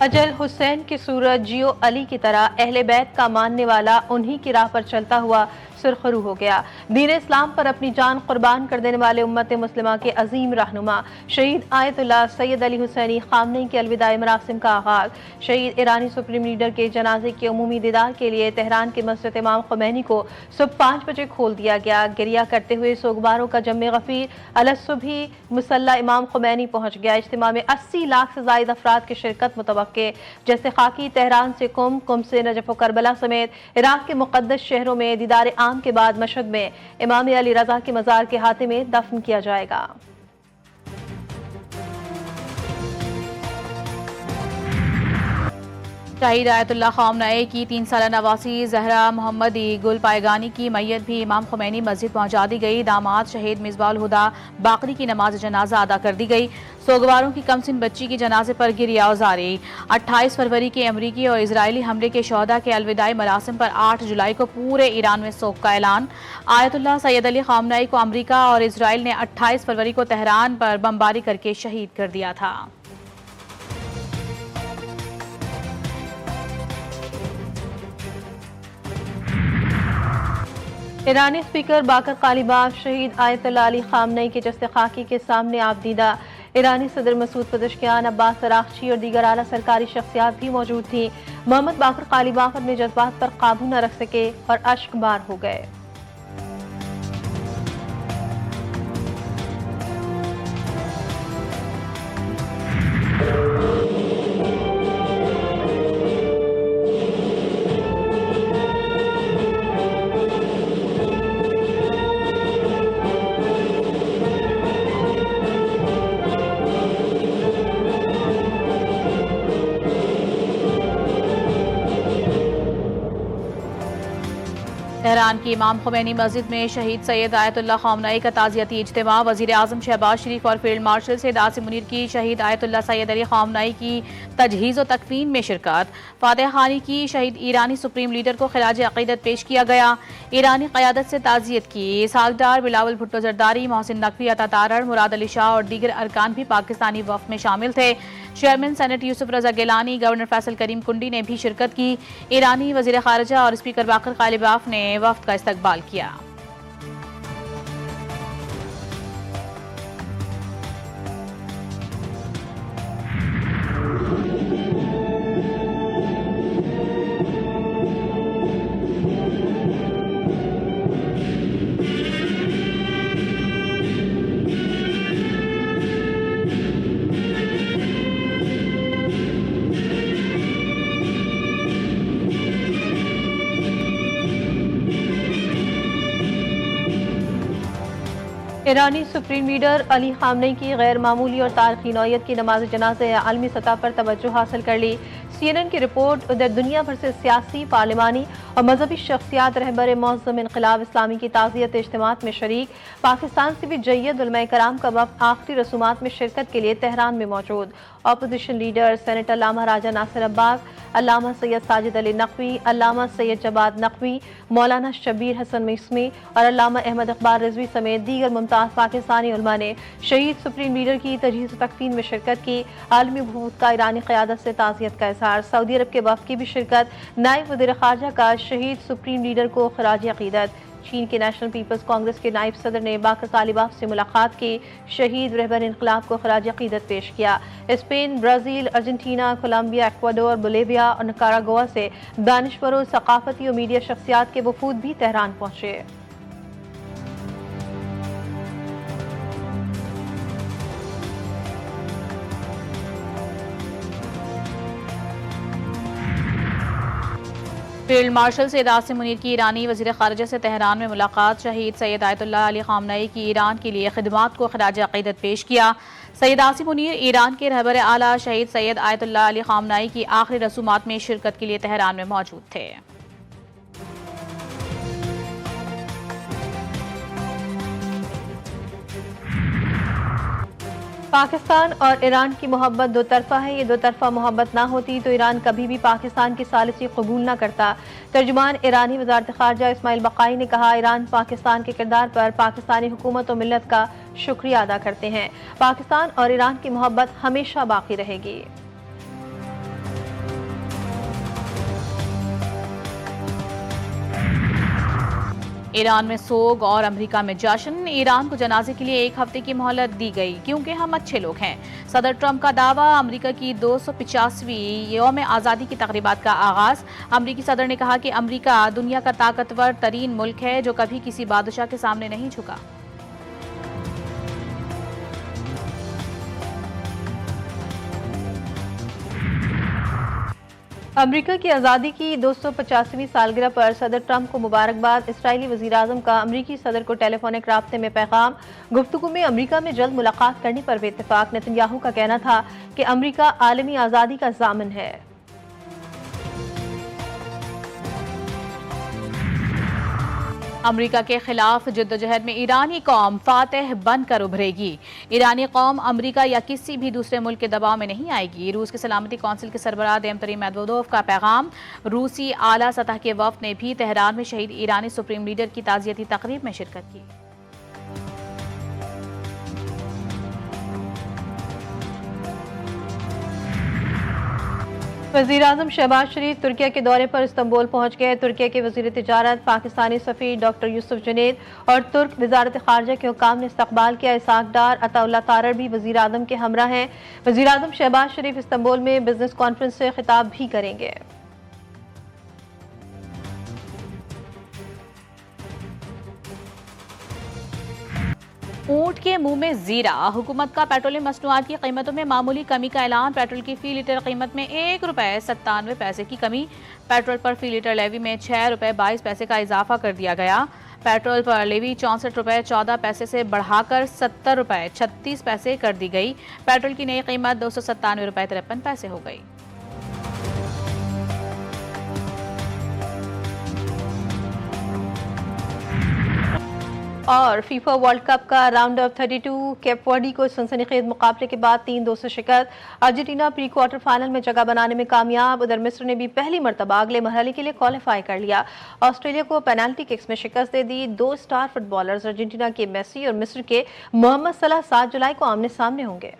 अजल हुसैन की सूरत जियो अली की तरह अहले बैत का मानने वाला उन्हीं की राह पर चलता हुआ सुरखरू हो गया। दीन इस्लाम पर अपनी जान कुर्बान कर देने वाले उम्मत मुस्लिमा के अजीम रहनुमा शहीद आयतुल्लाह सैयद अली हुसैनी खामनेई के अलविदाई मरासिम का आगाज। शहीद ईरानी सुप्रीम लीडर के जनाजे के उमूमी दीदार के लिए तेहरान के मस्जिद इमाम खुमैनी को सुबह 5 बजे खोल दिया गया। गिरिया करते हुए सोगवारों का जम्मे गफीर अलसुबही मुसल्ला इमाम खुमैनी पहुंच गया। इज्तिमा में 80 लाख से जायद अफराद की शिरकत मुतवक्के, जैसे खाकी तेहरान से कुम से नजफ व करबला समेत इराक के मुकद्दस शहरों में दीदार आम के बाद मशहद में इमाम अली रजा के मजार के हाथे में दफन किया जाएगा। शहीद आयतुल्लाह खामनेई की 3 साला नवासी जहरा मोहम्मदी गुल पायगानी की मैयत भी इमाम खुमैनी मस्जिद पहुंचा दी गई। दामाद शहीद मिसबाहुल हुदा बाकरी की नमाज जनाजा अदा कर दी गई। सोगवारों की कमसिन बच्ची की जनाजे पर गिरिया जारी। 28 फरवरी के अमरीकी और इजरायली हमले के शहदा के अलविदाई मरासिम पर 8 जुलाई को पूरे ईरान में सोग का ऐलान। आयतुल्लाह सैयद अली खामनेई को अमरीका और इजराइल ने 28 फरवरी को तेहरान पर बमबारी करके शहीद कर दिया था। ईरानी स्पीकर बाकर कालिबाफ शहीद आयतुल्लाह अली खामनेई के जस्ते खाकी के सामने आपदीदा। ईरानी सदर मसूद पज़ेश्कियान, अब्बास अरागची और दीगर आला सरकारी शख्सियात भी मौजूद थी। मोहम्मद बाकर कालिबाफ अपने जज्बात पर काबू न रख सके और अश्कबार हो गए। तेहरान की इमाम खुमैनी मस्जिद में शहीद सैयद आयतुल्लाह खामनेई का ताज़ियती इज्तिमा। वज़ीर आज़म शहबाज शरीफ और फील्ड मार्शल सैयद आसिम मुनीर की शहीद आयतुल्लाह सैयद अली खामनेई की तजहीज़ व तकफीन में शिरकत। फातिहा खानी की शहीद ईरानी सुप्रीम लीडर को खिराज अक़ीदत पेश किया गया। ईरानी क़यादत से ताज़ियत की। सागडार बिलावल भुट्टो जरदारी, मोहसिन नकवी, अता तारड़, मुराद अली शाह और दीगर अरकान भी पाकिस्तानी वफ़द में शामिल थे। चेयरमैन सेनेट यूसुफ रजा गिलानी, गवर्नर फैसल करीम कुंडी ने भी शिरकत की। ईरानी वज़ीर ख़ारिजा और स्पीकर बाकर कालिबाफ ने वफ़द का इस्तकबाल किया। ईरानी सुप्रीम लीडर अली खामनेई की गैर मामूली और तारीखी नौयत की नमाज जनाज़े आलमी सतह पर तवज्जो हासिल कर ली। CNN की रिपोर्ट। उधर दुनिया भर से सियासी, पार्लिमानी और मजहबी शख्सियात रहबर मौज़म इनक़िलाब इस्लामी की ताज़ियत इज्तिमात में शरीक। पाकिस्तान से भी जय्यद उलमा कराम का वफ़द आखिरी रसूमात में शिरकत के लिए तेहरान में मौजूद। अपोजिशन लीडर सेनेटर अल्लामा राजा नासिर अब्बास, अल्लामा सैयद साजिद अली नकवी, अल्लामा सैयद जवाद नकवी, मौलाना शब्बीर हसन मिस्मी और अल्लामा अहमद इकबाल रिजवी समेत दीगर मुमताज़ पाकिस्तानी उलमा ने शहीद सुप्रीम लीडर की तजहीज़ तकफीन में शिरकत की। आलमी वफूद का ईरानी क़यादत से ताज़ियत का इज़हार। सऊदी अरब के वफ़द की भी शिरकत। नायब वज़ीर ख़ारिजा का शहीद सुप्रीम लीडर को खिराज अक़ीदत। चीन के नेशनल पीपल्स कांग्रेस के नायब सदर ने बाकर कालिबाफ से मुलाकात की। शहीद रहबर इनक़िलाब को खिराज अक़ीदत पेश किया। Spain, Brazil, Argentina, Colombia, Ecuador, Bolivia और निकारागुआ से दानिशवरों, सकाफती और मीडिया शख्सियात के वफूद भी तेहरान पहुंचे। फील्ड मार्शल सैयद आसिम मुनीर की ईरानी वज़ीर ख़ारिजा से तेहरान में मुलाकात। शहीद सैयद आयतुल्लाह अली खामनेई की ईरान के लिए खिदमात को खिराज अक़ीदत पेश किया। सैयद आसिम मुनीर ईरान के रहबर आला शहीद सैयद आयतुल्लाह अली खामनेई की आखिरी रसूमात में शिरकत के लिए तेहरान में मौजूद थे। पाकिस्तान और ईरान की मोहब्बत दो तरफा है। ये दो तरफा मोहब्बत ना होती तो ईरान कभी भी पाकिस्तान की सालिसी कबूल ना करता। तर्जुमान ईरानी वज़ारत ख़ारिजा इस्माइल बक़ाई ने कहा, ईरान पाकिस्तान के किरदार पर पाकिस्तानी हुकूमत और मिल्लत का शुक्रिया अदा करते हैं। पाकिस्तान और ईरान की मोहब्बत हमेशा बाकी रहेगी। ईरान में सोग और अमेरिका में जश्न। ईरान को जनाजे के लिए 1 हफ्ते की मोहलत दी गई क्योंकि हम अच्छे लोग हैं। सदर ट्रंप का दावा। अमेरिका की 250वीं यौम आज़ादी की तकरीबात का आगाज। अमेरिकी सदर ने कहा कि अमेरिका दुनिया का ताकतवर तरीन मुल्क है जो कभी किसी बादशाह के सामने नहीं झुका। अमेरिका की आज़ादी की 250वीं सालगिरह पर सदर ट्रंप को मुबारकबाद। इसराइली वज़ीर-ए-आज़म का अमेरिकी सदर को टेलीफोनिक राब्ते में पैगाम। गुफ्तगू में अमेरिका में जल्द मुलाकात करने पर भी इत्तेफाक। नेतन्याहू का कहना था कि अमेरिका आलमी आज़ादी का ज़ामिन है। अमेरिका के खिलाफ जद्दोजहद में ईरानी कौम फातेह बनकर उभरेगी। ईरानी कौम अमेरिका या किसी भी दूसरे मुल्क के दबाव में नहीं आएगी। रूस के सलामती कौंसिल के सरबराह देमतरी मेदवेदेव का पैगाम। रूसी आला सतह के वफ्द ने भी तेहरान में शहीद ईरानी सुप्रीम लीडर की ताज़ियती तकरीब में शिरकत की। वज़ीर-ए-आज़म शहबाज शरीफ तुर्किया के दौरे पर इस्तांबुल पहुंच गए। तुर्किया के वज़ीर तिजारत पाकिस्तानी सफ़ीर डॉक्टर यूसुफ जुनैद और तुर्क वज़ारत ख़ारजा के हुक्काम ने इस्तकबाल किया। इसाक डार अताउल्लाह तारड़ भी वज़ीर-ए-आज़म के हमरा हैं। वज़ीर-ए-आज़म शहबाज शरीफ इस्तांबुल में बिजनेस कॉन्फ्रेंस से खिताब भी करेंगे। ऊंट के मुंह में जीरा। हुकूमत का पेट्रोलियम मसनूआत की कीमतों में मामूली कमी का ऐलान। पेट्रोल की फी लीटर कीमत में ₹1.97 की कमी। पेट्रोल पर फी लीटर लेवी में ₹6.22 का इजाफा कर दिया गया। पेट्रोल पर लेवी ₹64.14 से बढ़ाकर ₹70.36 कर दी गई। पेट्रोल की नई कीमत ₹297.53 हो गई। और फीफा वर्ल्ड कप का राउंड ऑफ 32 केप वर्डी को सनसनीखेज मुकाबले के बाद 3-2 से शिकस्त। अर्जेंटीना प्री क्वार्टर फाइनल में जगह बनाने में कामयाब। उधर मिस्र ने भी पहली मरतबा अगले मरहले के लिए क्वालिफाई कर लिया। ऑस्ट्रेलिया को पेनाल्टी किक्स में शिकस्त दे दी। 2 स्टार फुटबॉलर्स अर्जेंटीना के मेसी और मिस्र के मोहम्मद सलाह 7 जुलाई को आमने सामने होंगे।